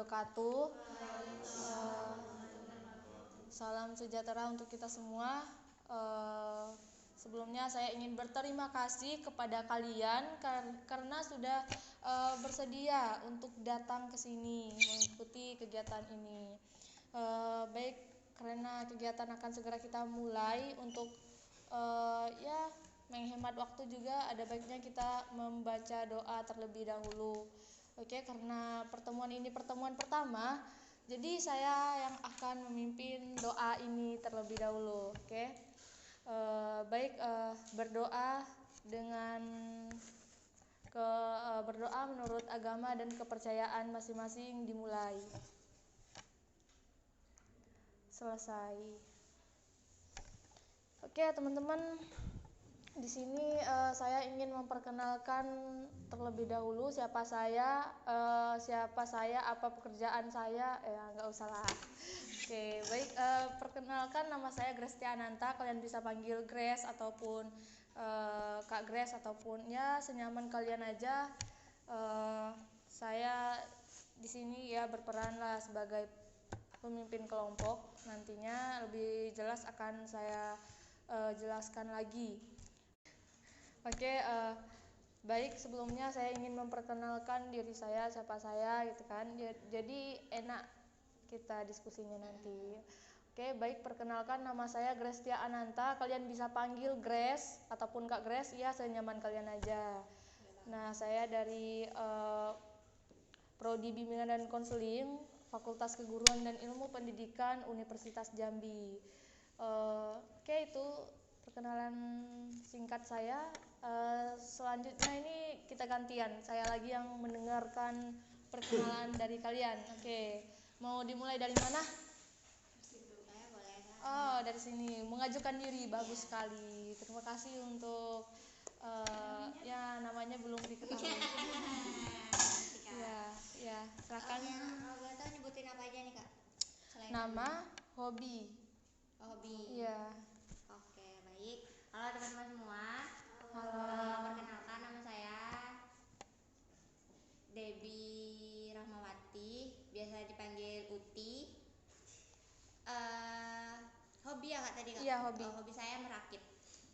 wabarakatuh. Salam sejahtera untuk kita semua. Sebelumnya saya ingin berterima kasih kepada kalian karena sudah bersedia untuk datang ke sini mengikuti kegiatan ini. Baik, karena kegiatan akan segera kita mulai, untuk menghemat waktu juga ada baiknya kita membaca doa terlebih dahulu. Oke, karena pertemuan ini pertemuan pertama, jadi saya yang akan memimpin doa ini terlebih dahulu. Oke. Berdoa dengan berdoa menurut agama dan kepercayaan masing-masing dimulai. Selesai. Oke, teman-teman, di sini saya ingin memperkenalkan terlebih dahulu siapa saya, apa pekerjaan saya, nggak usah lah. Oke, baik, perkenalkan, nama saya Grestia Ananta, kalian bisa panggil Grace ataupun Kak Grace ataupun ya senyaman kalian aja. Saya di sini ya berperan lah sebagai pemimpin kelompok, nantinya lebih jelas akan saya jelaskan lagi. Oke, baik, sebelumnya saya ingin memperkenalkan diri saya, siapa saya gitu kan. Jadi enak kita diskusinya nanti. Oke, baik, perkenalkan, nama saya Grestia Ananta, kalian bisa panggil Grace ataupun Kak Grace, ya senyaman kalian aja. Nah, saya dari Prodi Bimbingan dan Konseling, Fakultas Keguruan dan Ilmu Pendidikan Universitas Jambi. Oke, itu perkenalan singkat saya. Selanjutnya ini kita gantian, saya lagi yang mendengarkan perkenalan dari kalian. Oke, mau dimulai dari mana? Oh, dari sini, mengajukan diri, bagus sekali. Terima kasih untuk ya namanya belum diketahui. Ya, silakan. Boleh tahu nyebutin apa aja nih, Kak? Nama, hobi. Hobi. Iya. Oke, baik. Halo teman-teman semua. Halo. Perkenalkan, nama saya Debbie Rahmawati, biasa dipanggil Uti. Hobi ya, Kak, tadi, Kak? Iya, hobi. Hobi saya merakit.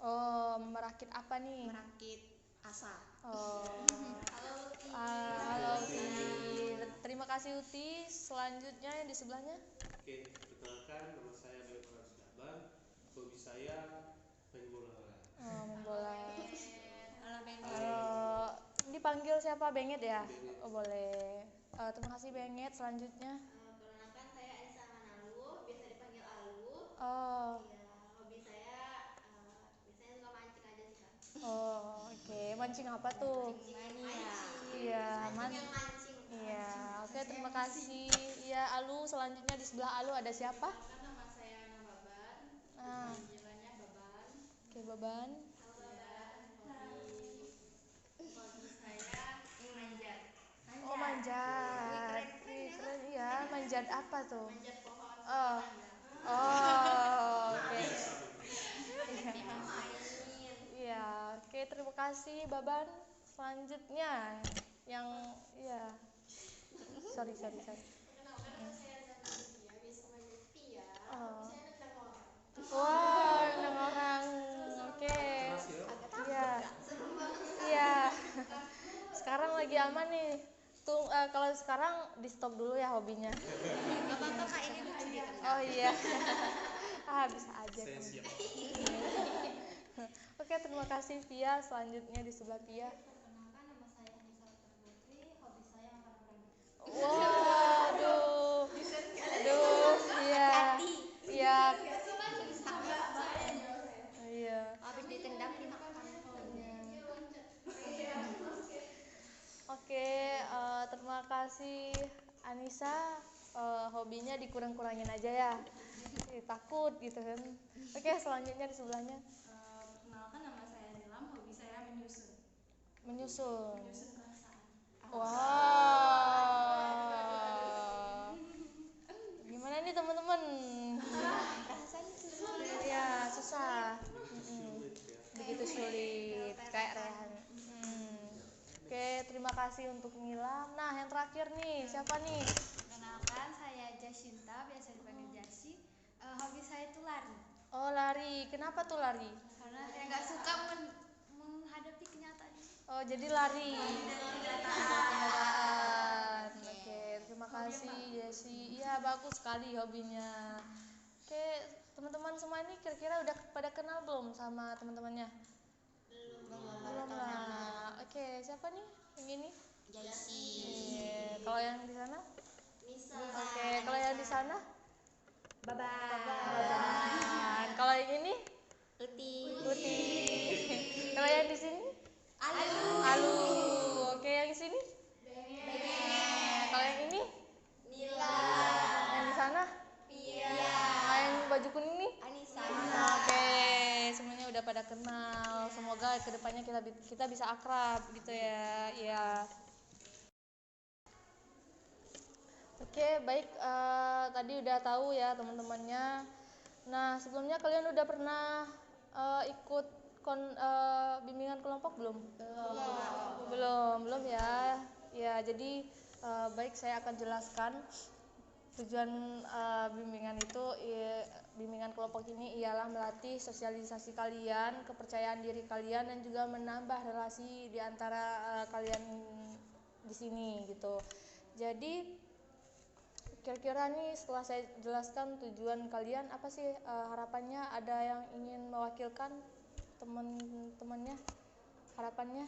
Oh, merakit apa nih? Merakit asa. Oh. Halo Uti. Halo Uti. Terima kasih Uti. Selanjutnya yang di sebelahnya. Oke, perkenalkan, nama saya Bayu Farhan. Hobi saya main bola. Oh, main bola. Halo Benget. Halo. Dipanggil siapa? Benget ya? Benget. Oh, boleh. Terima kasih Benget. Selanjutnya. Perkenalkan, saya Anissa Manalu, biasa dipanggil Alu. Oh. Ya, hobi saya biasanya suka mancing aja sih, Kak. Oh, oke. Mancing apa tuh? Iya, Mancing yang mancing. Iya, oke, terima kasih. Iya, Alu, selanjutnya di sebelah Alu ada siapa? Nama saya Baban. Panggilannya Baban. Oke, Baban. Hobi saya manjat. Oh, manjat. Keren ya. Manjat apa tuh? Manjat pohon. Oke. Iya, oke, terima kasih Baban. Selanjutnya yang sorry. Perkenalkan, nama saya Zana Pia, biasa manjat Pia. Oh. Saya nendang orang. Wow, nendang orang. Oke. Iya. Iya. Sekarang lagi aman nih. Tuh, kalau sekarang di stop dulu ya hobinya. Gak apa-apa, Kak, ini lucu dia. Oh iya. Bisa aja. Saya siap. Oke, terima kasih Pia. Selanjutnya di sebelah Pia. Perkenalkan, nama saya Anissa Putri. Hobi saya makan rendang. Waduh. Iya. Iya. Iya. Habis ditendang dimakan. Oke, terima kasih Anissa. Hobinya dikurang-kurangin aja ya. Takut gitu kan. Oke, selanjutnya di sebelahnya. Perkenalkan, nama saya Nilam. Hobi saya menyusun. Menyusun. Menyusun perasaan. Wow. Gimana nih teman-teman? Ya, susah. Begitu sulit. Kayak Rehan. Oke, terima kasih untuk Nilam. Nah, yang terakhir nih, siapa nih? Cinta, biasa dipanggil Jasi. Hobi saya itu lari. Oh, lari. Kenapa tuh lari? Karena saya nggak suka menghadapi kenyataan. Oh, jadi lari. Kenyataan. Oke, terima kasih Jessy. Iya, bagus sekali hobinya. Oke, teman-teman semua ini kira-kira udah pada kenal belum sama teman-temannya? Belum lah. Oke, siapa nih yang ini? Jasi. Iya. Kalau yang di sana? Nisa. Oke, kalau yang di sana? Bye-bye. Kalau yang ini? Tuti. Tuti. Kalau yang di sini? Alu. Oke, yang di sini? Kalau yang ini? Nila. Yang di sana? Pia. Nah, yang baju kuning nih? Anissa. Oke, semuanya udah pada kenal. Semoga kedepannya kita bisa akrab gitu ya. Iya. Oke, baik. Tadi udah tahu ya teman-temannya. Nah, sebelumnya kalian udah pernah ikut bimbingan kelompok belum? Belum ya. Ya, jadi baik saya akan jelaskan tujuan bimbingan kelompok ini ialah melatih sosialisasi kalian, kepercayaan diri kalian, dan juga menambah relasi di antara kalian di sini gitu. Jadi kira-kira nih setelah saya jelaskan tujuan kalian apa sih harapannya, ada yang ingin mewakilkan teman-temannya harapannya?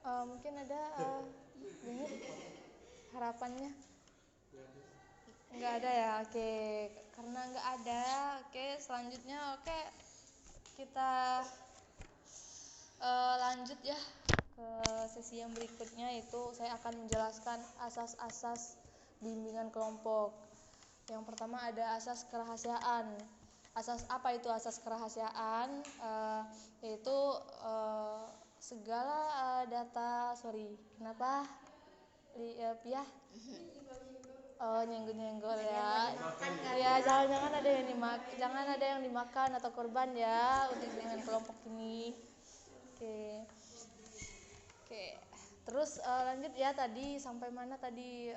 Mungkin ada ini harapannya? Nggak ada ya, oke. Karena nggak ada, oke. Selanjutnya, oke, kita lanjut ya ke sesi yang berikutnya, yaitu saya akan menjelaskan asas-asas bimbingan kelompok. Yang pertama ada asas kerahasiaan. Asas apa itu asas kerahasiaan? Yaitu segala data, kenapa? Pia? Oh, nyenggol ya. Ya, jangan ada yang dimakan atau korban ya untuk bimbingan kelompok ini. Oke. Terus lanjut ya, tadi sampai mana tadi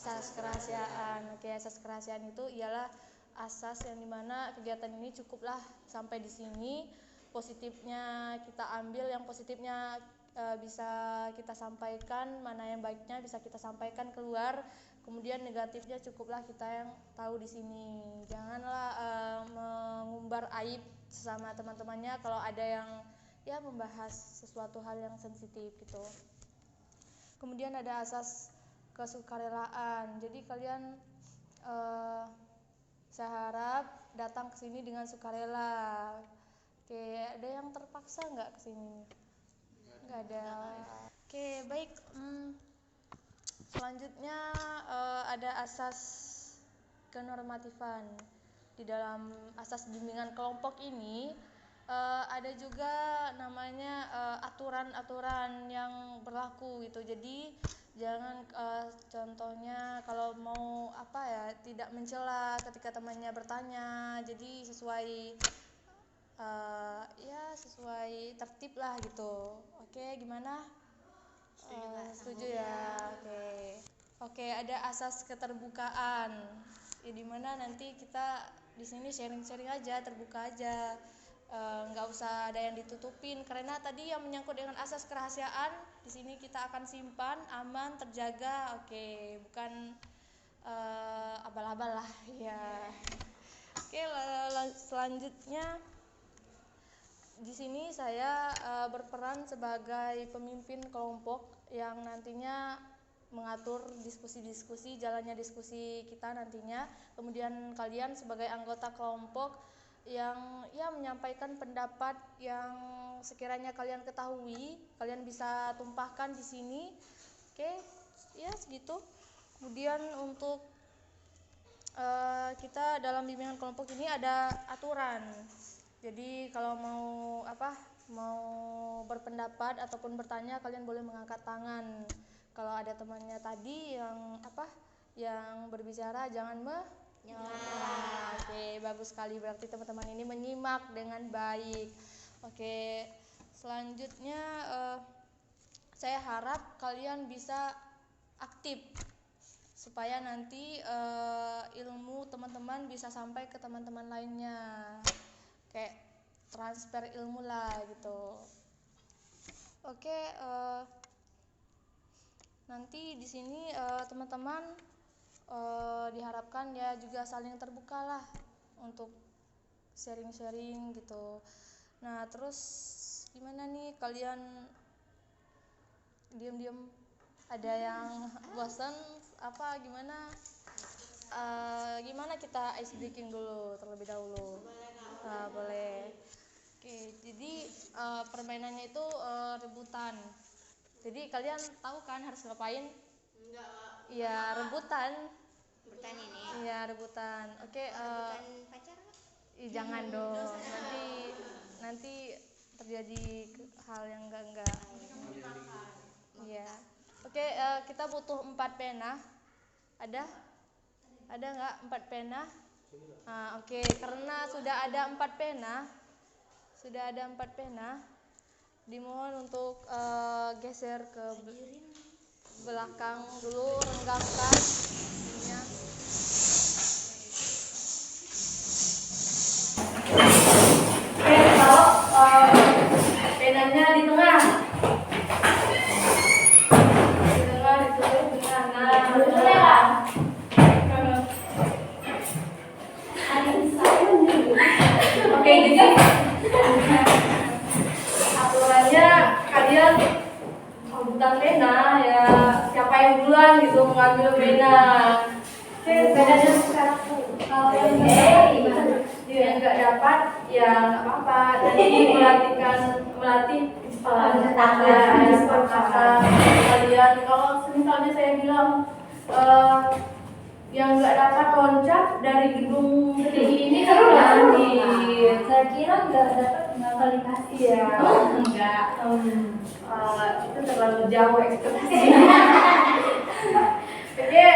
asas kerahasiaan. Oke, asas kerahasiaan itu ialah asas yang dimana kegiatan ini cukuplah sampai di sini. Positifnya kita ambil, yang positifnya bisa kita sampaikan, mana yang baiknya bisa kita sampaikan keluar. Kemudian negatifnya cukuplah kita yang tahu di sini. Janganlah mengumbar aib sesama teman-temannya kalau ada yang ya membahas sesuatu hal yang sensitif gitu. Kemudian ada asas kesukarelaan. Jadi kalian saya harap datang ke sini dengan sukarela. Oke, ada yang terpaksa nggak ke sini? Nggak ada. Oke, baik. Selanjutnya ada asas kenormatifan. Di dalam asas bimbingan kelompok ini ada juga namanya aturan-aturan yang berlaku gitu. Jadi jangan contohnya kalau mau tidak mencela ketika temannya bertanya. Jadi sesuai sesuai tertib lah gitu. Oke, gimana? Setuju ya. Oke, ada asas keterbukaan. Ya, dimana nanti kita di sini sharing-sharing aja, terbuka aja. Nggak usah ada yang ditutupin, karena tadi yang menyangkut dengan asas kerahasiaan di sini kita akan simpan aman, terjaga. Oke, bukan abal-abal lah ya. Oke, selanjutnya di sini saya berperan sebagai pemimpin kelompok yang nantinya mengatur diskusi-diskusi, jalannya diskusi kita nantinya. Kemudian kalian sebagai anggota kelompok yang menyampaikan pendapat yang sekiranya kalian ketahui, kalian bisa tumpahkan di sini. Oke, ya segitu. Kemudian untuk kita dalam bimbingan kelompok ini ada aturan. Jadi kalau mau berpendapat ataupun bertanya, kalian boleh mengangkat tangan. Kalau ada temannya tadi yang berbicara, jangan menyela. Oke, bagus sekali, berarti teman-teman ini menyimak dengan baik. Oke, selanjutnya saya harap kalian bisa aktif supaya nanti ilmu teman-teman bisa sampai ke teman-teman lainnya, kayak transfer ilmu lah gitu. Oke, nanti di sini teman-teman diharapkan ya juga saling terbuka lah untuk sharing-sharing gitu. Nah terus gimana nih kalian diam-diam, ada yang bosan apa gimana? Gimana kita ice breaking dulu terlebih dahulu? Boleh. Oke, jadi permainannya itu rebutan. Jadi kalian tahu kan harus ngapain? Enggak. Iya, rebutan. Rebutan ini. Iya, rebutan. Oke, Rebutan pacar? jangan dong. Nanti terjadi hal yang enggak. Iya. Oke, kita butuh 4 pena. Ada? Ada enggak 4 pena? Oke, karena sudah ada 4 pena, dimohon untuk geser ke belakang dulu, renggangkan ininya. Oke, taruh penanya di tengah. Ditulis dengan Oke, jadi aturannya kalian rebutan pena ya, siapa yang duluan gitu mengambil pena. Penanya kalau yang nggak dapat ya nggak apa-apa. Jadi melatih kata kalian. Kalau misalnya saya bilang yang nggak dapat loncat dari gedung setinggi ini kan nanti. Saya kira nggak dapat kali kasih ya. Enggak. Itu terlalu jauh ekspektasinya. Oke,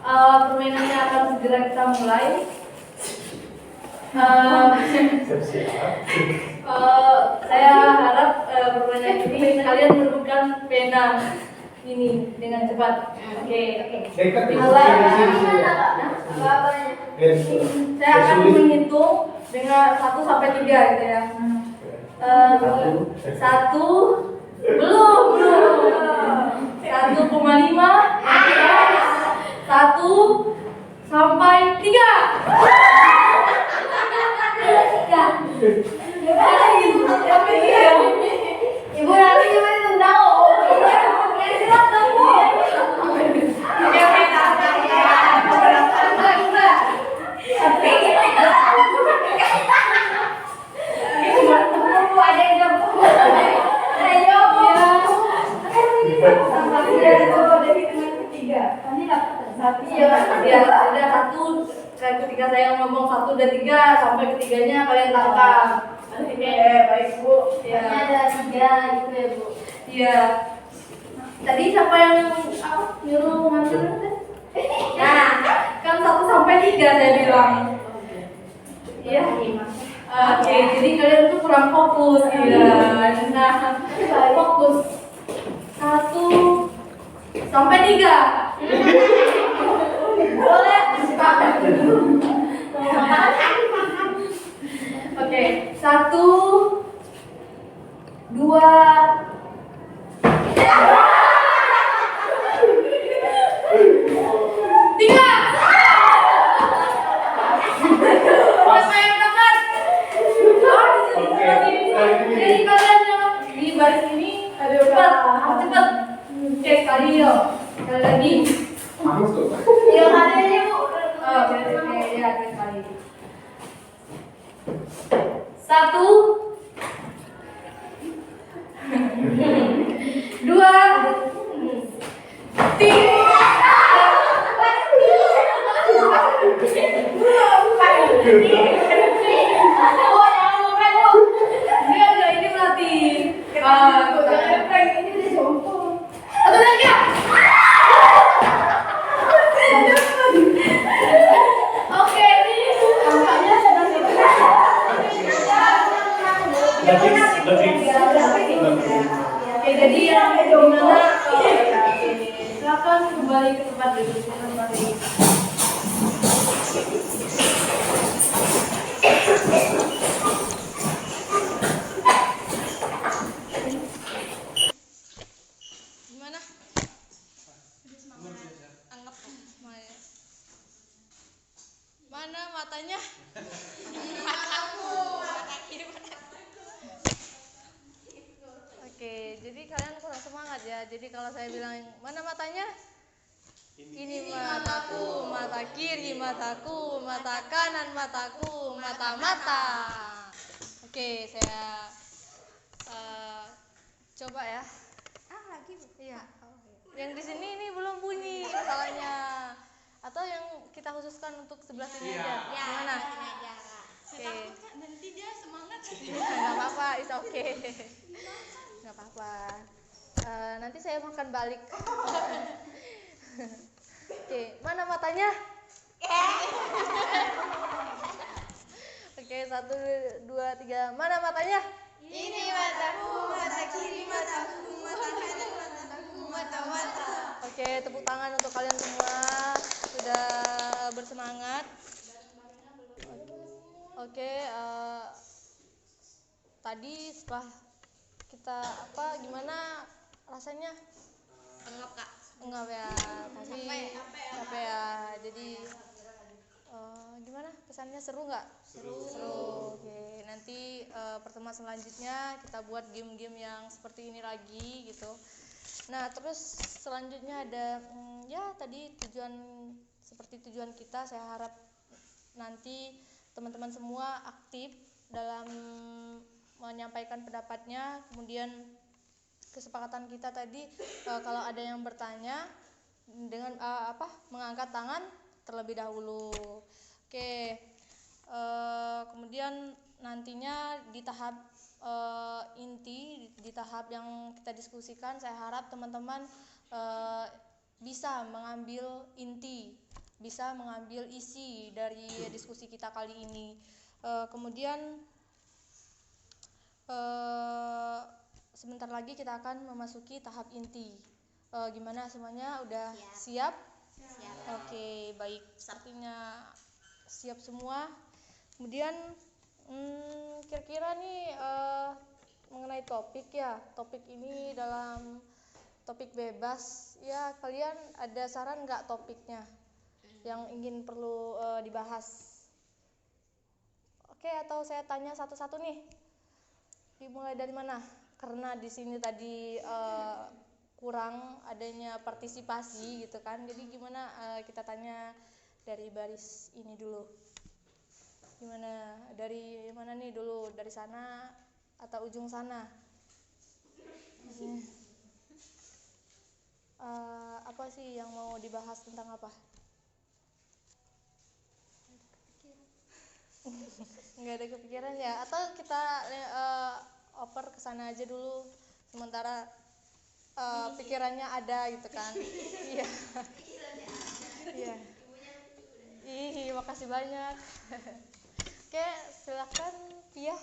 permainannya akan segera kita mulai. Saya harap permainan ini kalian menemukan pena ini dengan cepat. Oke. Mulai. Saya akan menghitung dengan 1 sampai 3 gitu ya. 1 belum 1,5 1 sampai 3. Ibu nanti gimana tahu? Ketika saya ngomong 1 dan 3 sampai ketiganya kalian tangkap. Oke, baik Bu. Ya. Ada 3 itu ya Bu. Iya. Tadi siapa yang nyuruh ngambil? Nah, kan 1 sampai 3 saya bilang. Iya. Oke, jadi kalian tuh kurang fokus ya. Nah, fokus. 1 sampai 3. Boleh. Oke, 1 2 3. Siapa yang dapat? Jadi kalian yang di baris ini cepat. Oke, sekali yuk. Sekali lagi. Yang ada ini Bu. Oke, ya sekali. 1 2 3. Ini melatih. Ini disombong. Atau lagi ya? Oke, ini tampaknya sedang jadi yang gimana? Silakan kembali ke tempat duduk kembali. Gimana? Anggap mana matanya? Oke, jadi kalian kurang semangat ya. Jadi kalau saya bilang mana matanya? Ini mataku, mata kiri mataku, mata kanan mataku, mata-mata. Oke, saya coba ya. Lagi Bu. Iya. Yang di sini ini belum bunyi masalahnya. Atau yang kita khususkan untuk sebelah sini aja. Gimana? Oke. Nanti dia semangat. Nggak apa-apa, it's okay. Nggak apa-apa. Nanti saya makan balik. Oke, mana matanya? Oke, 1, 2, 3. Mana matanya? Ini mataku, mata kiri mataku, mata kanan mataku, mata-mata. Oke, tepuk tangan untuk kalian semua sudah bersemangat. Oke, tadi setelah kita gimana rasanya? Enggak ya, tapi apa ya? Jadi gimana? Kesannya seru nggak? Seru. Oke, nanti pertemuan selanjutnya kita buat game-game yang seperti ini lagi gitu. Nah, terus selanjutnya ada ya tadi seperti tujuan kita. Saya harap nanti teman-teman semua aktif dalam menyampaikan pendapatnya. Kemudian kesepakatan kita tadi kalau ada yang bertanya dengan mengangkat tangan terlebih dahulu. Oke. Kemudian nantinya di tahap inti, di tahap yang kita diskusikan, saya harap teman-teman bisa mengambil inti, bisa mengambil isi dari diskusi kita kali ini. Kemudian sebentar lagi kita akan memasuki tahap inti. Gimana semuanya? Udah siap? Siap. Oke, baik. Sepertinya siap semua. Kemudian kira-kira nih mengenai topik ya. Topik ini dalam topik bebas. Ya, kalian ada saran nggak topiknya yang ingin perlu dibahas? Oke, atau saya tanya satu-satu nih. Dimulai dari mana? Karena di sini tadi kurang adanya partisipasi gitu kan. Jadi gimana kita tanya dari baris ini dulu. Gimana? Dari mana nih dulu? Dari sana atau ujung sana? Apa sih yang mau dibahas tentang apa? Nggak ada kepikiran ya? Atau kita oper ke sana aja dulu sementara pikirannya ada gitu kan? Iya. Iya. Ih, makasih banyak. Oke, silakan Pia.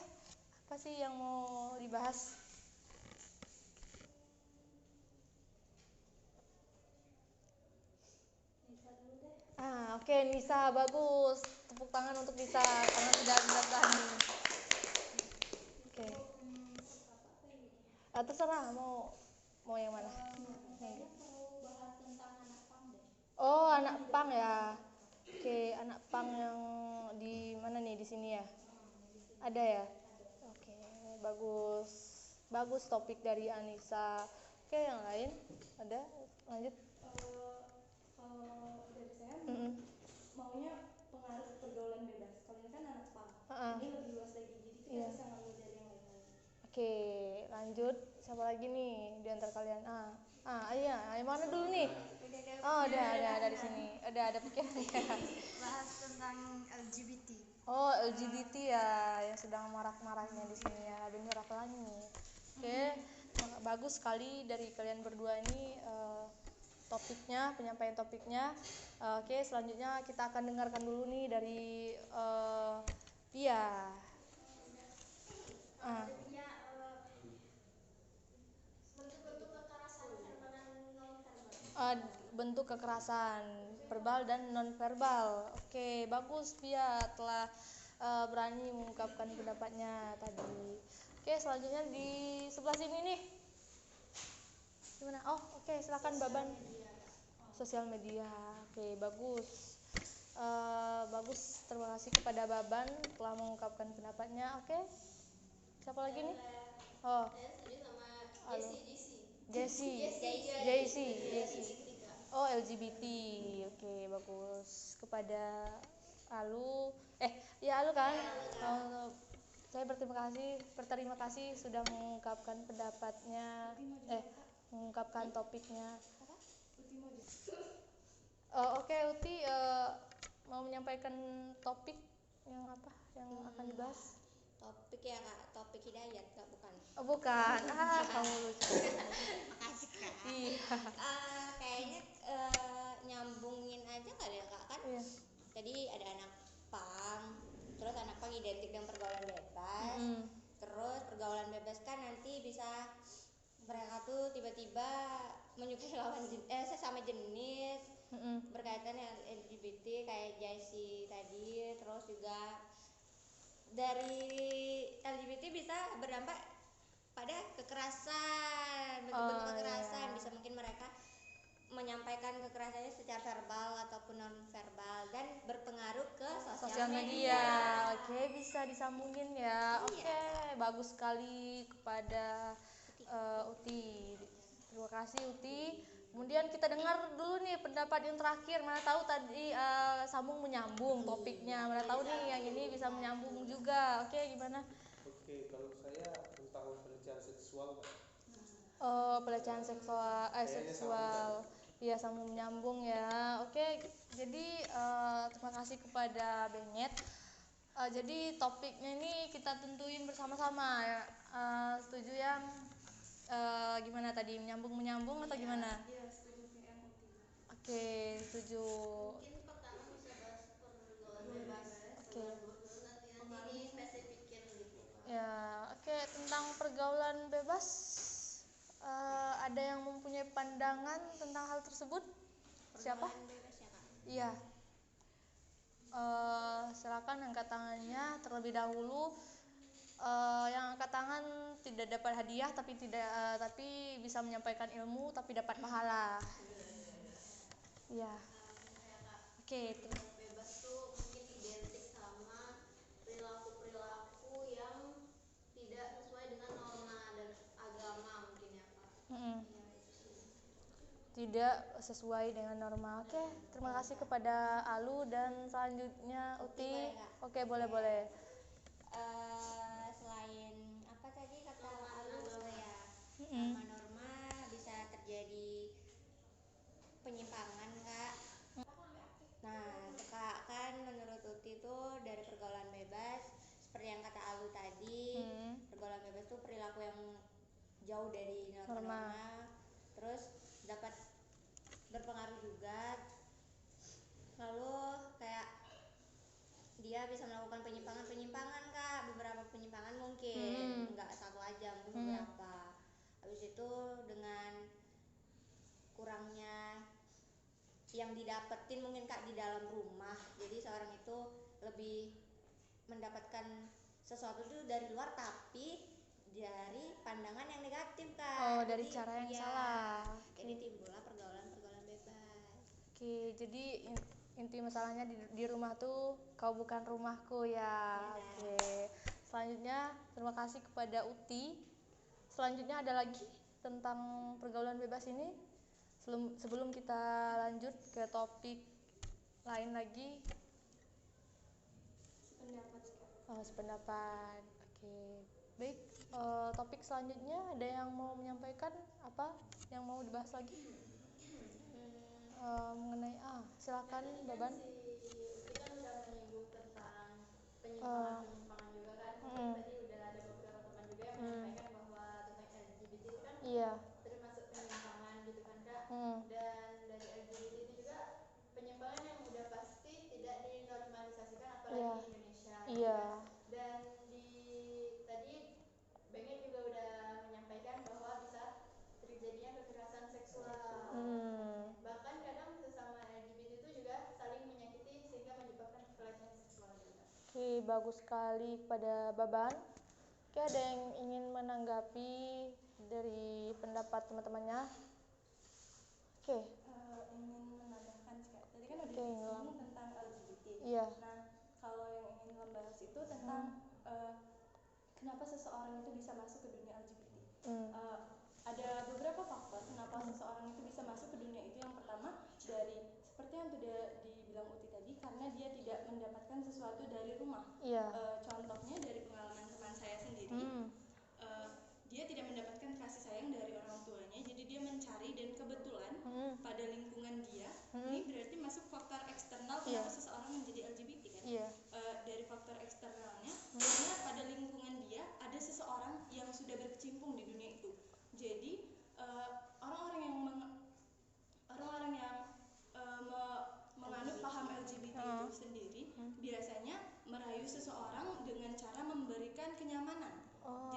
Apa sih yang mau dibahas? Oke, Nisa, bagus. Tepuk tangan untuk Nisa karena sudah berani. Oke. Terserah mau yang mana? Oh, anak pang ya. Oke, anak pang yang di mana nih, di sini ya? Ada ya? Oke, bagus. Bagus topik dari Anissa. Oke, yang lain ada? Lanjut. Kalau dari saya maunya pengaruh pergaulan bebas. Kalau ini kan anak pang, ini lebih luas lagi, jadi kita bisa ngambil dari yang lain lagi. Oke, lanjut. Siapa lagi nih di antara kalian? Iya, yang mana dulu nih? Udah dari sini. Ada pikirannya. Bahas tentang LGBT. Oh, LGBT ya, yang sedang marak-maraknya di sini ya. Dengar apa lagi nih? Oke, bagus sekali dari kalian berdua ini topiknya, penyampaian topiknya. Oke, selanjutnya kita akan dengarkan dulu nih dari Pia. bentuk kekerasan verbal dan non verbal. Oke, bagus Pia telah berani mengungkapkan pendapatnya tadi. Oke, selanjutnya di sebelah sini nih. Gimana? Oh, oke, silakan Baban. Sosial media. Oke, bagus. Bagus, terima kasih kepada Baban telah mengungkapkan pendapatnya. Oke. Siapa lagi nih? Oh, Saya setuju sama halo. Jessie. Jessie. Oh, LGBT. Oke, bagus. Kepada Alu, ya Alu kan? Saya berterima kasih sudah mengungkapkan pendapatnya, mengungkapkan topiknya. Oke, Uti mau menyampaikan topik yang apa yang akan dibahas? Topik ya Kak, topik hidayat Kak, bukan? Oh, bukan. Kamu lucu. Makasih Kak. Iya. Kayaknya nyambungin aja kali ya Kak, kan? Iya. Jadi ada anak pang, terus anak pang identik dengan pergaulan bebas. Terus pergaulan bebas kan nanti bisa mereka tuh tiba-tiba menyukai sesama jenis, berkaitan dengan LGBT kayak Jessie tadi. Terus juga dari LGBT bisa berdampak pada kekerasan, bentuk-bentuk kekerasan. Bisa mungkin mereka menyampaikan kekerasannya secara verbal ataupun non verbal dan berpengaruh ke sosial media. Oke, bisa disambungin ya. Oke, bagus sekali kepada Uti. Terima kasih Uti. Kemudian kita dengar dulu nih pendapat yang terakhir. Mana tahu tadi sambung menyambung topiknya. Mana tahu nih yang ini bisa menyambung juga. Oke, gimana? Oke, kalau saya tentang pelecehan seksual, Pak. Oh, pelecehan seksual. Kayaknya sambung Iya, sambung menyambung ya. Oke, jadi terima kasih kepada Benyet. Jadi topiknya ini kita tentuin bersama-sama ya. Setuju yang gimana tadi, menyambung atau gimana? Iya, setuju PM Uti. Oke, setuju. Mungkin pertama bisa bahas pergaulan bebas. Oke. Nanti spesifikin gitu. Ya, oke, tentang pergaulan bebas ada yang mempunyai pandangan tentang hal tersebut? Siapa? Pergaulan bebas ya Kak. Iya. Silakan angkat tangannya terlebih dahulu. Yang angkat tangan tidak dapat hadiah tapi bisa menyampaikan ilmu tapi dapat pahala. Iya. Oke, terus. Bebas tuh mungkin identik sama perilaku-perilaku yang tidak sesuai dengan norma dan agama mungkin ya Kak. Ya, itu sih. Tidak sesuai dengan norma. Oke, terima kasih kepada Alu dan selanjutnya Uti. Boleh, Kak? Oke, boleh. Selain apa tadi kata Alus ya, Mm-mm. norma-norma bisa terjadi penyimpangan Kak. Nah, Kak, kan menurut Uti tuh dari pergaulan bebas seperti yang kata Alu tadi, pergaulan bebas tuh perilaku yang jauh dari norma-norma, terus dapat berpengaruh juga. Lalu kayak dia bisa melakukan penyimpangan Kak, beberapa penyimpangan mungkin nggak satu aja, mungkin beberapa. Habis itu dengan kurangnya yang didapetin mungkin Kak di dalam rumah, jadi seorang itu lebih mendapatkan sesuatu itu dari luar tapi dari pandangan yang negatif Kak. Oh, dari Jadi, cara yang ya, salah. jadi timbullah pergaulan bebas. Oke, jadi inti masalahnya di rumah tuh kau bukan rumahku ya. Oke. Selanjutnya terima kasih kepada Uti. Selanjutnya ada lagi tentang pergaulan bebas ini. Sebelum kita lanjut ke topik lain lagi. Sependapat. Oke. Baik, topik selanjutnya ada yang mau menyampaikan apa? Yang mau dibahas lagi? Mengenai silakan Baban. Kita udah menyinggung tentang penyimpangan juga kan. Tadi udah ada beberapa teman juga yang menyampaikan bahwa tentang LGBT itu kan termasuk penyimpangan gitu kan Kak. Dan dari LGBT itu juga penyimpangan yang udah pasti tidak dinormalisasikan apalagi di Indonesia. Iya. Dan tadi Bengen juga udah menyampaikan bahwa bisa terjadinya kekerasan seksual. Oke, bagus sekali kepada Baban. Oke, ada yang ingin menanggapi dari pendapat teman-temannya? Oke. Ingin menambahkan sih Kak. Tadi kan udah Oke, disinggung tentang LGBT. Iya. Nah, kalau yang ingin membahas itu tentang kenapa seseorang itu bisa masuk ke dunia LGBT. Ada beberapa faktor kenapa seseorang itu bisa masuk ke dunia itu. Yang pertama dari seperti yang sudah dibilang Uti tadi, karena dia tidak mendapatkan sesuatu dari rumah. Iya. Contohnya dari pengalaman teman saya sendiri, dia tidak mendapatkan kasih sayang dari orang tuanya, jadi dia mencari dan kebetulan pada lingkungan dia, ini berarti masuk faktor eksternal kenapa seseorang menjadi LGBT kan? Dari faktor eksternalnya, karena pada lingkungan dia ada seseorang yang sudah berkecimpung di dunia itu. Jadi orang-orang yang menganut paham LGBT itu sendiri biasanya merayu seseorang dengan cara memberikan kenyamanan.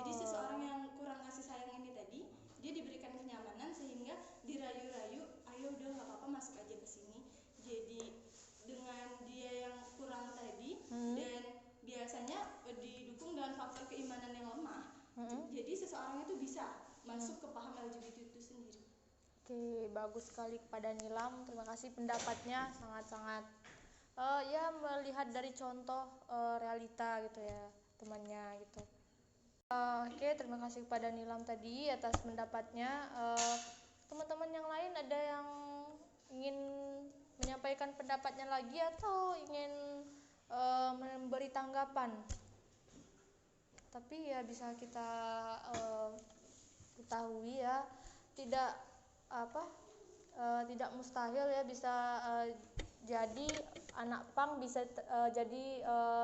Jadi seseorang yang kurang kasih sayang ini tadi, dia diberikan kenyamanan sehingga dirayu-rayu, ayo udah nggak apa-apa masuk aja ke sini. Jadi dengan dia yang kurang tadi dan biasanya didukung dengan faktor keimanan yang lemah, jadi seseorang itu bisa masuk ke paham LGBT itu sendiri. Oke, bagus sekali kepada Nilam. Terima kasih pendapatnya, sangat-sangat ya melihat dari contoh realita gitu ya temannya gitu. Oke, terima kasih kepada Nilam tadi atas pendapatnya. Teman-teman yang lain ada yang ingin menyampaikan pendapatnya lagi atau ingin memberi tanggapan? Tapi ya bisa kita ketahui ya, tidak mustahil ya bisa jadi anak pang bisa jadi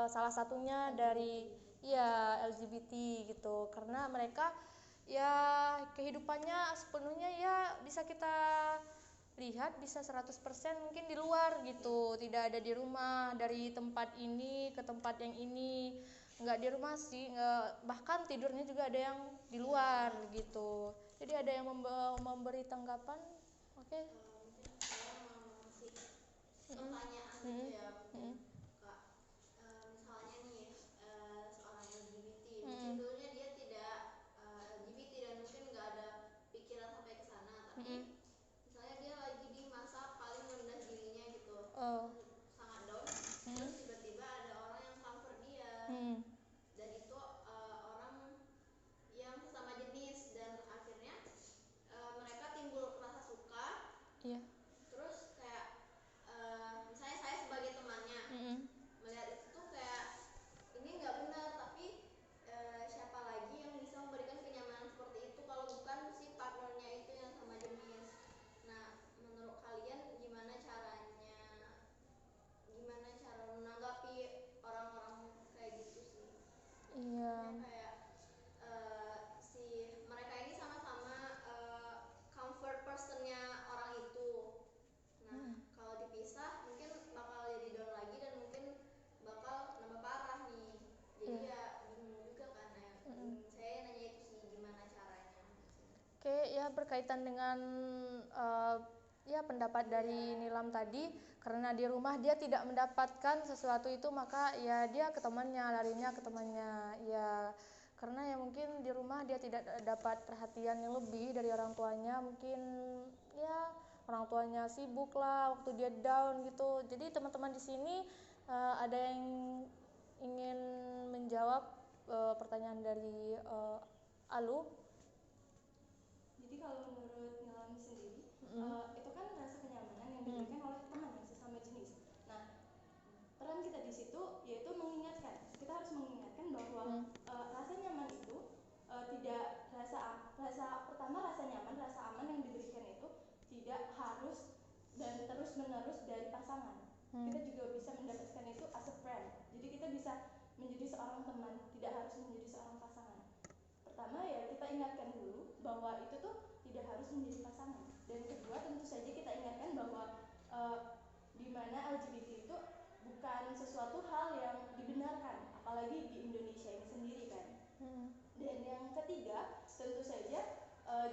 salah satunya dari LGBT gitu, karena mereka ya kehidupannya sepenuhnya ya bisa kita lihat bisa 100% mungkin di luar gitu, tidak ada di rumah, dari tempat ini ke tempat yang ini, nggak di rumah sih, bahkan tidurnya juga ada yang di luar gitu. Jadi ada yang memberi tanggapan? Oke. Mungkin saya mau ngasih pertanyaan gitu ya Kak. Misalnya nih seorang LGBT, mungkin dulunya dia tidak LGBT dan mungkin nggak ada pikiran sampai ke sana, tapi misalnya dia lagi di masa paling rendah dirinya gitu, sangat down, terus tiba-tiba ada orang yang comfort dia, dan itu orang yang sesama jenis, dan akhirnya mereka timbul rasa suka. Terus kayak misalnya saya sebagai temannya melihat itu tuh kayak ini nggak benar, tapi siapa lagi yang bisa memberikan kenyamanan seperti itu kalau bukan si partnernya itu yang sama jenis. Nah, menurut kalian gimana cara menanggapi orang-orang kayak gitu sih? Kayak si mereka ini sama-sama comfort personnya orang itu. Nah, kalau dipisah mungkin bakal jadi down lagi dan mungkin bakal nambah parah nih. Jadi ya bingung juga kan. Saya nanya itu sih, gimana caranya. Oke, ya berkaitan dengan ya pendapat dari Nilam tadi, karena di rumah dia tidak mendapatkan sesuatu itu, maka ya dia ke temannya, larinya ke temannya. Ya karena ya mungkin di rumah dia tidak dapat perhatian yang lebih dari orang tuanya, mungkin ya orang tuanya sibuk lah waktu dia down gitu. Jadi teman-teman di sini ada yang ingin menjawab pertanyaan dari Alu? Jadi kalau menurut Nilam sendiri, itu kan rasa kenyamanan yang diberikan oleh teman yang sesama jenis. Nah, peran kita di situ yaitu mengingatkan. Kita harus mengingatkan bahwa rasa nyaman itu tidak rasa nyaman, rasa aman yang diberikan itu tidak harus dan terus-menerus dari pasangan. Kita juga bisa mendapatkan itu as a friend. Jadi kita bisa menjadi seorang teman, tidak harus menjadi seorang pasangan. Pertama ya kita ingatkan dulu bahwa itu tuh tidak harus menjadi pasangan. Dan kedua tentu saja kita ingatkan bahwa di mana LGBT itu bukan sesuatu hal yang dibenarkan, apalagi di Indonesia ini sendiri kan. Dan yang ketiga tentu saja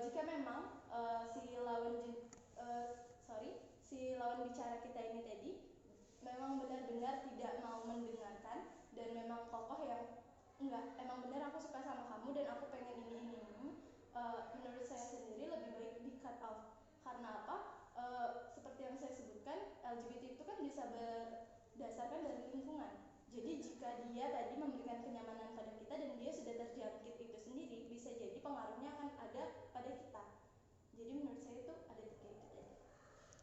jika memang si lawan bicara kita ini tadi memang benar-benar tidak mau mendengarkan dan memang kokoh yang enggak, emang benar aku suka sama kamu dan aku pengen ini, menurut saya sendiri lebih baik di cut off. Karena apa? Seperti yang saya sebutkan, LGBT itu kan bisa berdasarkan dari lingkungan. Jadi jika dia tadi memberikan kenyamanan pada kita dan dia sudah terjangkit itu sendiri, bisa jadi pengaruhnya akan ada pada kita. Jadi menurut saya itu ada tiga itu tadi.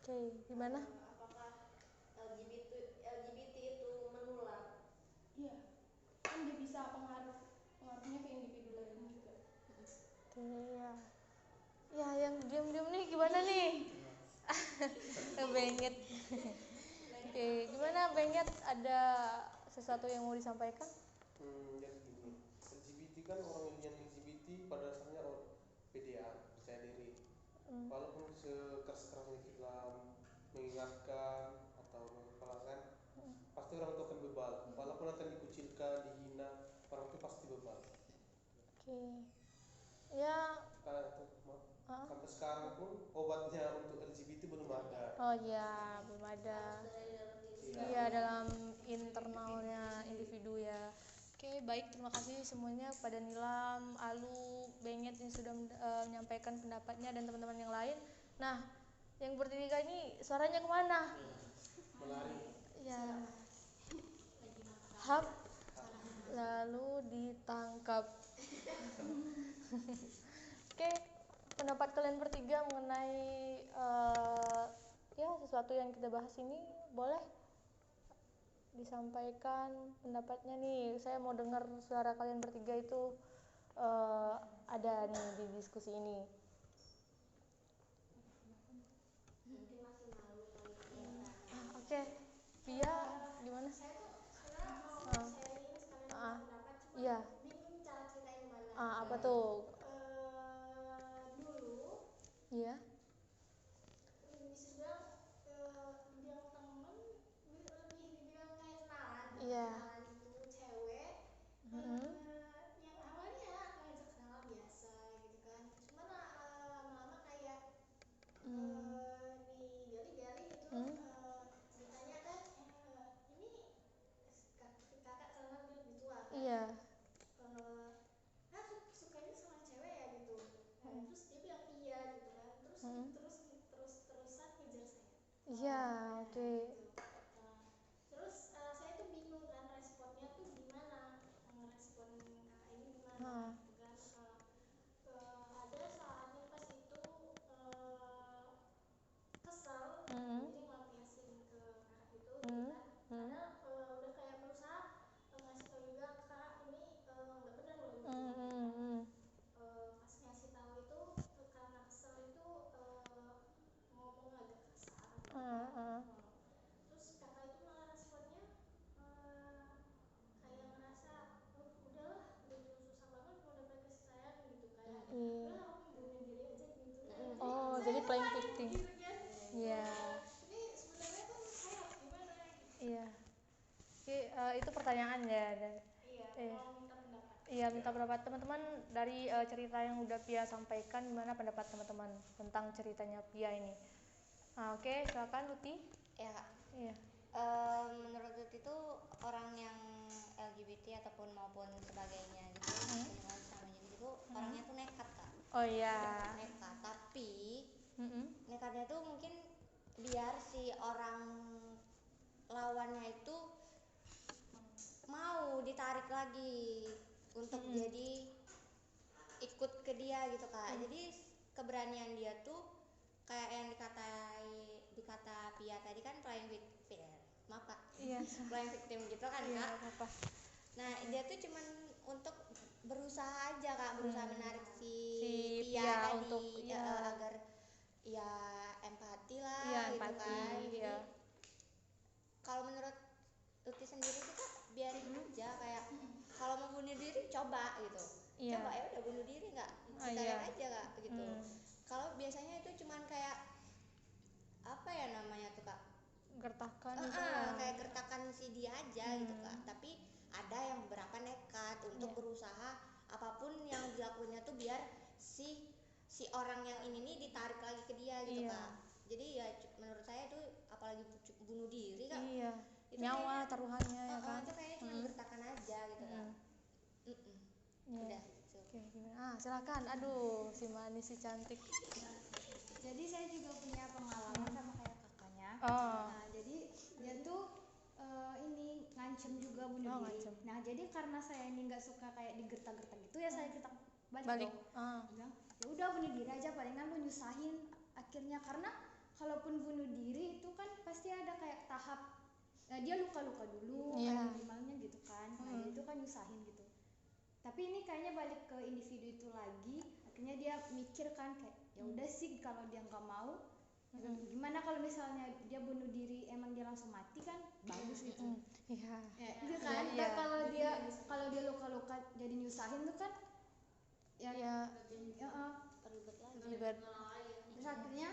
Oke, gimana? Apakah LGBT itu menular? Iya, kan dia bisa pengaruhnya ke individu lain juga. Oke, ya. Ya, yang diam-diam nih gimana nih? Benget. Oke, gimana Benget? Ada sesuatu yang mau disampaikan? Jadi gini, LGBT kan orang yang LGBT pada dasarnya PDA, percaya diri. Walaupun sekeras-kerasnya kita mengingatkan atau mengepalakan, pasti orang itu akan bebal. Walaupun akan dikucilkan, dihina, orang itu pasti bebal. Oke. Ya. Sampai sekarang pun obatnya untuk LGBT belum ada. Oh ya, belum ada. Iya, dalam internalnya individu ya. Oke, baik, terima kasih semuanya kepada Nilam, Alu, Benget yang sudah menyampaikan pendapatnya dan teman-teman yang lain. Nah, yang bertiga ini suaranya kemana? Melari. Ya. Hap, lalu ditangkap. Oke, pendapat kalian bertiga mengenai ya sesuatu yang kita bahas ini boleh disampaikan pendapatnya nih. Saya mau dengar suara kalian bertiga itu ada nih di diskusi ini. Mungkin masih malu kali Oke, Via gimana? Saya tuh sebenarnya mau sharing sekalian pendapat, cuma Iya. bingung cara ceritain gimana. Apa tuh? Dulu Iya. bisa bilang dibilang temen, lebih dibilang kayak kenalan. Iya. Kenalan itu cewek yang awalnya ngajak kenalan biasa gitu kan, cuman lama-lama kayak digali-gali gitu, ditanya kan, ini kakak karena dia lebih tua kan, Iya. sukanya sama cewek ya gitu. Terus dia bilang iya gitu kan, terus-terusan ngejar saya. Iya, oke. Gitu. Terus saya tuh bingung kan responnya tuh gimana, ngerespon kakak ini gimana gitu kan. Ada saatnya pas itu kesel, jadi ngelampiasin ke kakak itu gitu kan. Karena udah kayak berusaha ngasih tau juga, kak ini nggak benar loh gitu. Pas ngasih tahu itu karena kesel itu ngomong agak kasar gitu kan. Terus kakak itu malah responnya kayak ngerasa udahlah, udah susah banget mau dapat kasih sayang gitu, kayak udah aku bunuh diri aja gitu. Oh, jadi playing victim. Gitu kan. Iya. Ini sebenarnya tuh saya harus gimana gitu. Iya. Oke, itu pertanyaan ya. Iya, mau minta pendapat. Iya, minta pendapat teman-teman dari cerita yang udah Pia sampaikan. Gimana pendapat teman-teman tentang ceritanya Pia ini? Oke, silakan Luti. Ya Kak. Iya. Menurut Luti itu orang yang LGBT ataupun maupun sebagainya gitu, dengan sama jenis itu orangnya tuh nekat Kak. Oh iya. Nekat, tapi nekatnya tuh mungkin biar si orang lawannya itu mau ditarik lagi untuk jadi ikut ke dia gitu Kak. Jadi keberanian dia tuh kayak yang dikata Pia tadi kan playing victim. Maaf Kak. Iya. Playing victim gitu kan Iya, Kak. apa-apa. Nah, dia tuh cuman untuk berusaha aja Kak, berusaha menarik si Pia tadi untuk agar ya empati lah iya, gitu empati, kan. Jadi iya. kalau menurut Tuti sendiri sih Kak, biarin aja, kayak kalau mau bunuh diri coba gitu. Iya. Coba ya udah bunuh diri nggak? Kita lihat aja Kak gitu. Kalau biasanya itu cuman kayak apa ya namanya tuh Kak? Gertakan gitu ya. Kayak gertakan si dia aja gitu Kak. Tapi ada yang beberapa nekat untuk berusaha apapun yang dilakukannya tuh biar si orang yang ini nih ditarik lagi ke dia gitu Kak. Jadi ya menurut saya itu apalagi bunuh diri Kak. Iya. itu nyawa kayaknya, taruhannya ya kan. itu kayaknya cuma gertakan aja gitu kan. Iya. Udah gitu. Oke, gimana? Silakan. Aduh, si manis si cantik. Jadi saya juga punya pengalaman sama kayak kakaknya. Oh. Nah, jadi dia tuh ini ngancem juga bunuh diri. Ngancem. Nah, jadi karena saya ini nggak suka kayak digertak-gertak gitu ya, saya gertak balik. Balik. Bilang, ya udah bunuh diri aja, palingan lu nyusahin akhirnya, karena kalaupun bunuh diri itu kan pasti ada kayak tahap, dia luka-luka dulu kayak minimalnya gitu kan. Nah, dia itu kan nyusahin gitu. Tapi ini kayaknya balik ke individu itu lagi, akhirnya dia mikir kan kayak ya udah sih kalau dia nggak mau, gimana kalau misalnya dia bunuh diri emang dia langsung mati kan bagus gitu. Iya. Ya, itu kan. Iya. Kalau dia luka-luka jadi nyusahin tuh kan ya Ribet lagi. Ribet. terus akhirnya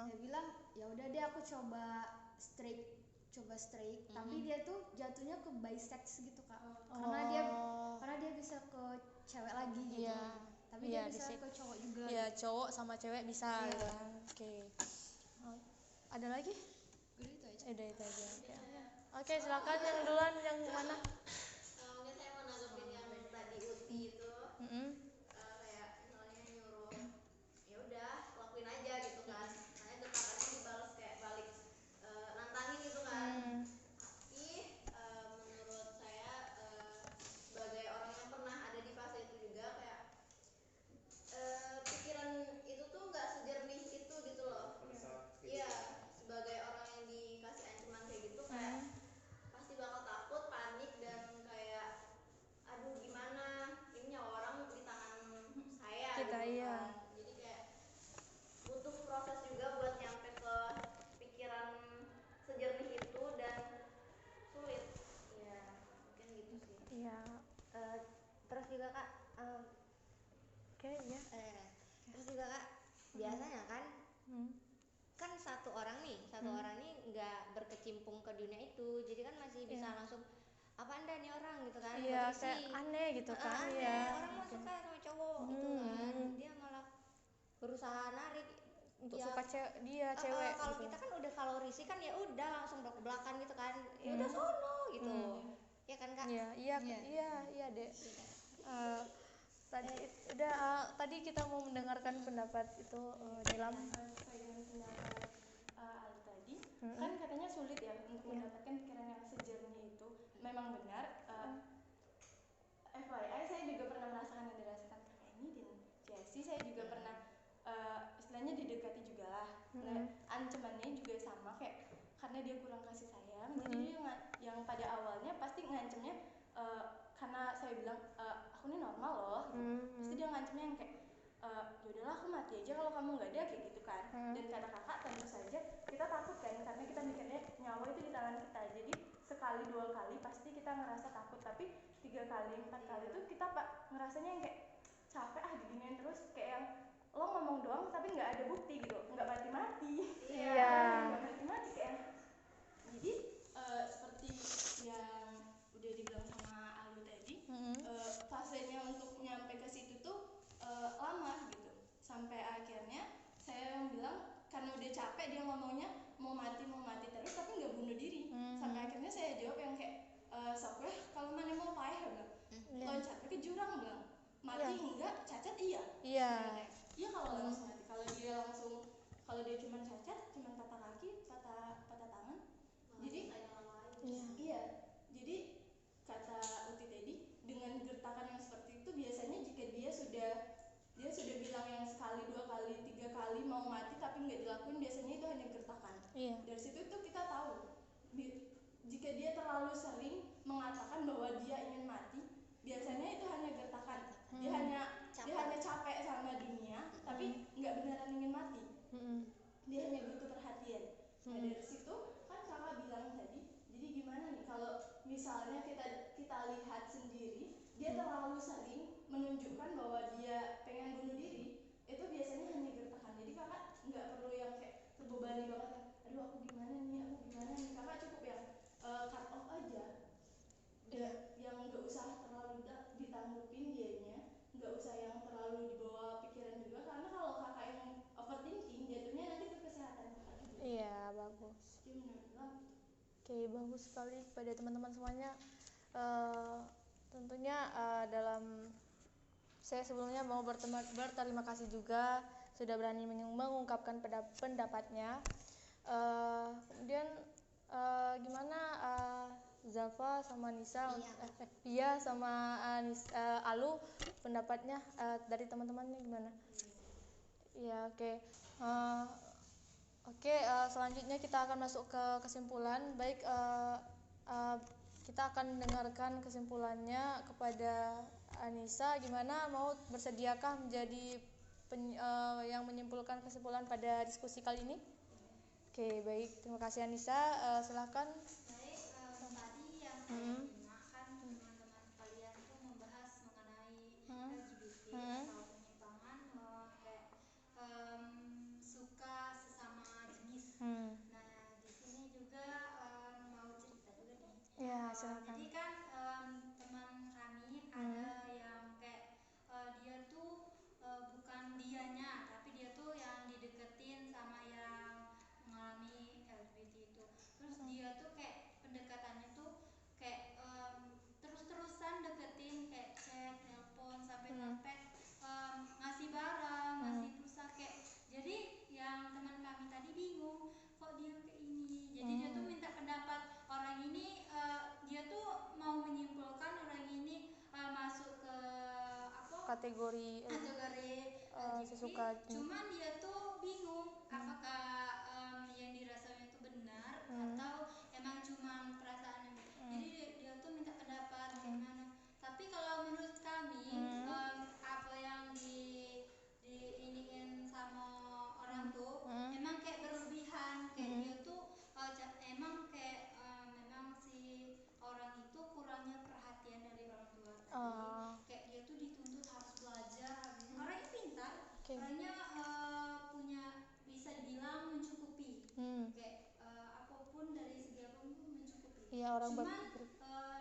dia bilang ya udah deh aku coba straight, tapi dia tuh jatuhnya ke bisex gitu kak. Karena dia bisa ke cewek lagi gitu. Iya. Tapi Iya, dia bisa bisek. ke cowok juga. Iya, cowok sama cewek bisa Iya. gitu kan. Oke. Ada lagi? Udah itu aja. Udah itu aja. Oke, silakan yang duluan, yang mana? Mungkin saya mau nanggepin yang tadi Uti itu. Kayak misalnya nyuruh ya udah lakuin aja gitu kan, saya gertakannya dibalas kayak balik nantangin gitu kan. Tapi menurut saya sebagai orang yang pernah ada di fase itu juga kayak pikiran itu tuh nggak sejernih itu gitu loh. Iya, sebagai orang yang dikasih ancaman kayak gitu kayak pasti bakal takut, panik, dan kayak aduh gimana ini nyawa orang di tangan saya Kita, gitu iya. kan. Jadi kayak butuh proses juga buat nyampe ke pikiran sejernih itu dan sulit. Ya mungkin gitu sih. Iya. Terus juga kak, Oke, iya. terus juga kak, biasanya kan satu orang nih nggak berkecimpung ke dunia itu, jadi kan masih bisa langsung apa anda nih orang gitu kan. Iya, Berarti kayak sih, aneh gitu kan. aneh, Iya. orang mau suka sama cowok gitu kan, dia malah berusaha narik Untuk ya, suka cewek kalau gitu. kita kan udah kalau risih kan ya udah langsung belak-belakan gitu kan, ya udah sono gitu. Ya kan kak? Iya, Dek. Tadi kita mau mendengarkan pendapat itu dalam Sesuai dengan pendapat Ali tadi, kan katanya sulit ya untuk mendapatkan pikiran yang sejernih itu. Memang benar. FYI, saya juga pernah merasakan yang dirasakan kakak ini dan Jessie. Saya juga pernah istilahnya didekati juga lah. Nah, ancamannya juga sama kayak karena dia kurang kasih sayang. Jadi dia yang pada awalnya pasti ngancemnya karena saya bilang aku ini normal loh. Pasti dia ngancemnya yang kayak yaudahlah aku mati aja kalau kamu nggak ada kayak gitu kan. Dan kata kakak tentu saja kita takut kan karena kita mikirnya nyawa itu di tangan kita. Jadi sekali dua kali pasti kita ngerasa takut, tapi 3 kali 4 kali itu kita ngerasanya yang kayak capek diginiin terus, kayak yang lo ngomong doang tapi nggak ada bukti gitu, nggak mati-mati. Nggak mati-mati kayak. Jadi seperti yang udah dibilang sama Alu tadi, fasenya untuk nyampe ke situ tuh lama gitu, sampai akhirnya saya yang bilang karena udah capek dia ngomongnya mau mati terus tapi nggak bunuh diri. Sampai akhirnya saya jawab yang kayak sok weh kalau mana mau payah bilang loncat ke jurang bilang mati enggak, cacat iya kalau langsung mati. Kalau dia cuma cacat, cuma patah kaki, patah tangan, jadi jadi kata Uti tadi, dengan gertakan yang seperti itu biasanya jika dia sudah bilang yang sekali, 2 kali, 3 kali mau mati tapi nggak dilakuin, biasanya itu hanya gertakan. Dari situ tuh kita tahu jika dia terlalu sering mengatakan bahwa dia ingin mati, biasanya itu hanya gertakan. Dia hanya capek sama dunia tapi nggak beneran ingin mati. Dia hanya butuh perhatian. Nah dari situ kan kakak bilang tadi, jadi gimana nih kalau misalnya kita lihat sendiri dia terlalu sering menunjukkan bahwa dia pengen bunuh diri, itu biasanya hanya gertakan. Jadi kakak nggak perlu yang kayak terbebani banget kan, aduh aku gimana nih, kakak cukup yang cut off aja, yang nggak usah terlalu ditanggupin dianya, nggak usah yang terlalu dibawa pikiran juga, karena kalau kakak yang overthinking jatuhnya nanti ke kesehatan kakak juga. Iya, bagus. Jadi menurut Oke, bagus sekali kepada teman-teman semuanya. Tentunya dalam saya sebelumnya mau berterima kasih juga sudah berani mengungkapkan pendapatnya. Kemudian gimana Zafa sama Nisa, Pia sama Alu pendapatnya dari teman-teman nih gimana? Iya, oke. Selanjutnya kita akan masuk ke kesimpulan. Baik, kita akan mendengarkan kesimpulannya kepada Anissa. Gimana, mau bersediakah menjadi yang menyimpulkan kesimpulan pada diskusi kali ini? Oke, baik. Terima kasih Anissa. Silakan. Baik, tadi yang saya simak kan teman-teman sekalian tuh membahas mengenai LGBT atau penyimpangan kayak suka sesama jenis. Nah, di sini juga mau cerita juga nih. Ya, silakan. Jadi kan teman kami ada yang kayak dia tuh bukan dianya, tapi dia tuh yang dideketin sama yang mengalami LGBT itu. Terus dia tuh kayak pendekatannya tuh kayak terus-terusan deketin, kayak chat, telepon, sampai ngasih barang, ngasih pulsa kayak. Jadi yang teman kami tadi bingung, kok dia kayak ini. Jadi dia tuh minta pendapat orang ini, dia tuh mau menyimpulkan orang ini masuk ke kategori LGBT, cuman dia tuh bingung apakah yang dirasanya itu benar atau emang cuma perasaan. Jadi dia tuh minta pendapat gimana. Tapi kalau menurut kami apa yang diiniin sama orang tuh emang kayak berlebihan, kayak dia tuh emang kayak memang si orang itu kurangnya perhatian dari orang tua tadi. Kayak dia tuh dituntut harus belajar, orangnya pintar, orangnya punya bisa dibilang mencukupi, kayak apapun dari segi apapun mencukupi. Cuman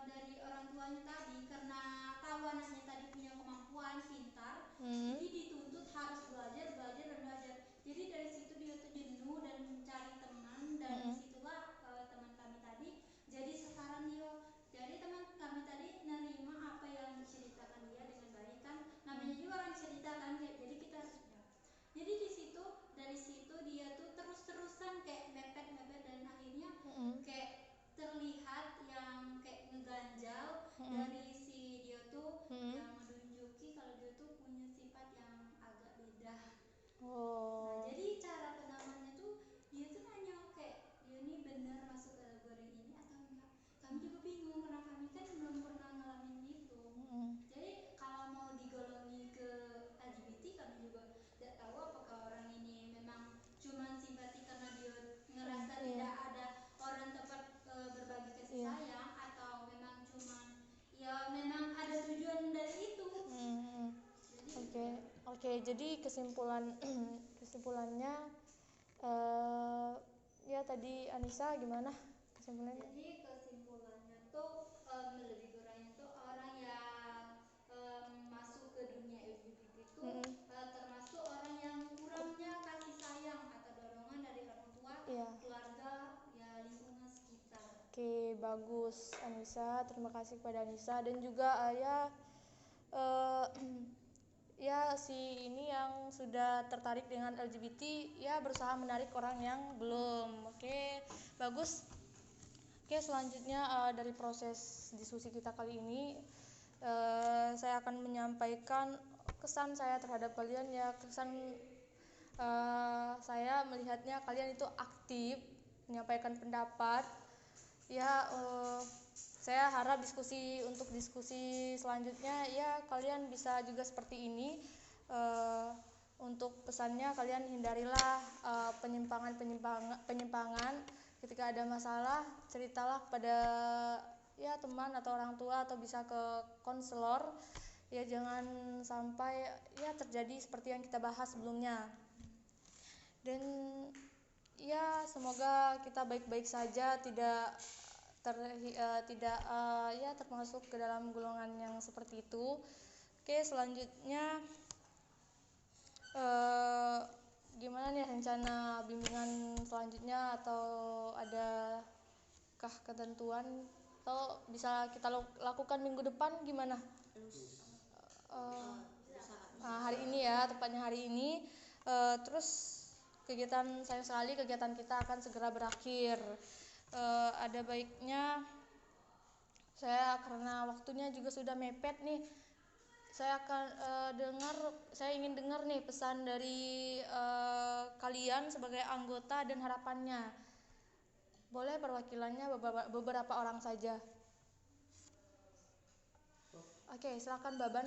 dari orang tuanya tadi karena tahu anaknya tadi punya kemampuan pintar, jadi dituntut harus belajar dan belajar. Jadi dari situ dia tuh jenuh dan mencari teman, dan disitulah teman kami tadi jadi sasaran dia. Jadi teman kami tadi nerima apa yang diceritakan dia dengan baik kan, namanya juga orang ceritakan kayak, jadi kita harus jawab. Jadi dari situ dia tuh terus-terusan kayak mepet dan akhirnya kayak terlihat yang kayak ngeganjal dari si dia tuh yang menunjuki kalau dia tuh punya sifat yang agak beda. Nah, jadi cara penanganannya tuh dia tuh nanya kayak, dia ini benar masuk kategori ini atau enggak. Kami juga bingung karena kami kan belum pernah ngalamin itu. Jadi kalau mau digolongi ke LGBT, kami juga tidak tahu apakah orang ini memang cuma simpati karena dia ngerasa tidak ada orang tempat berbagi kasih sayang, atau memang cuma ya memang ada tujuan dari itu. Oke, jadi kesimpulannya ya tadi Anissa gimana kesimpulannya? Jadi kesimpulannya tuh lebih kurangnya tuh orang yang masuk ke dunia LGBT itu termasuk orang yang kurangnya kasih sayang atau dorongan dari orang tua, keluarga, ya lingkungan sekitar. Oke, bagus Anissa, terima kasih kepada Anissa dan juga ya si ini yang sudah tertarik dengan LGBT ya berusaha menarik orang yang belum. Oke, bagus. Oke, selanjutnya dari proses diskusi kita kali ini saya akan menyampaikan kesan saya terhadap kalian ya. Kesan saya melihatnya kalian itu aktif menyampaikan pendapat ya. Saya harap untuk diskusi selanjutnya ya kalian bisa juga seperti ini. Untuk pesannya kalian hindarilah penyimpangan. Ketika ada masalah ceritalah kepada ya teman atau orang tua atau bisa ke konselor ya, jangan sampai ya terjadi seperti yang kita bahas sebelumnya. Dan ya semoga kita baik-baik saja, tidak termasuk ke dalam golongan yang seperti itu. Oke, selanjutnya gimana nih rencana bimbingan selanjutnya, atau ada adakah ketentuan atau bisa kita lakukan minggu depan gimana? Hari ini ya, tepatnya hari ini. Terus sayang sekali kegiatan kita akan segera berakhir. Ada baiknya saya, karena waktunya juga sudah mepet nih, saya akan saya ingin dengar nih pesan dari kalian sebagai anggota dan harapannya. Boleh perwakilannya beberapa orang saja. Oke, silakan Baban.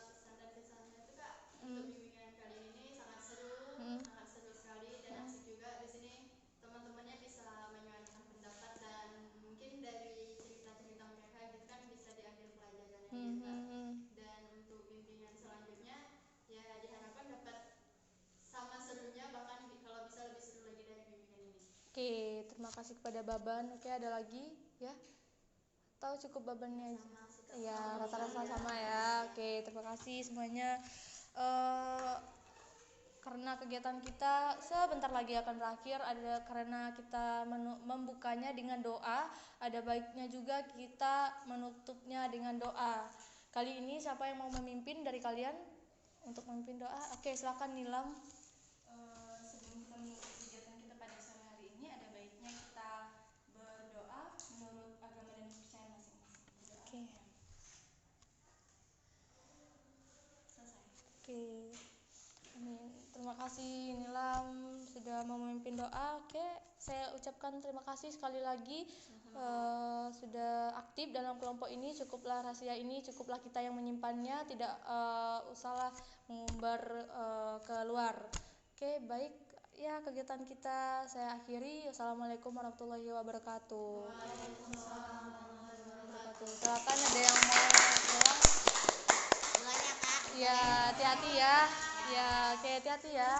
Pesan dan kesannya itu Kak, untuk bimbingan kali ini sangat seru sekali dan asik juga. Di sini teman-temannya bisa menyuarakan pendapat dan mungkin dari cerita-cerita mereka gitu kan bisa diambil pelajarannya gitu Kak. Dan untuk bimbingan selanjutnya ya diharapkan dapat sama serunya, bahkan kalau bisa lebih seru lagi dari bimbingan ini. Oke, terima kasih kepada Baban. Oke, ada lagi ya? Atau cukup Babannya aja? Ya, rata-rata sama ya. Oke, terima kasih semuanya. Karena kegiatan kita sebentar lagi akan berakhir, karena kita membukanya dengan doa, ada baiknya juga kita menutupnya dengan doa. Kali ini siapa yang mau memimpin dari kalian untuk memimpin doa? Oke, silakan Nilam. Sebelum kita menutup kegiatan kita pada sore hari ini, ada baiknya kita berdoa menurut agama dan kepercayaan masing-masing. Oke. Selesai. Oke. Amin. Terima kasih Nilam sudah mau memimpin doa. Oke, saya ucapkan terima kasih sekali lagi sudah aktif dalam kelompok ini. Cukuplah rahasia ini, cukuplah kita yang menyimpannya, tidak usahlah mengumbar keluar. Oke, baik. Ya, kegiatan kita saya akhiri. Wassalamualaikum warahmatullahi wabarakatuh. Waalaikumsalam warahmatullahi wabarakatuh. Silakan, ada yang mau pulang? Duluan ya Kak. Ya, hati-hati ya. Ya, oke, hati-hati ya.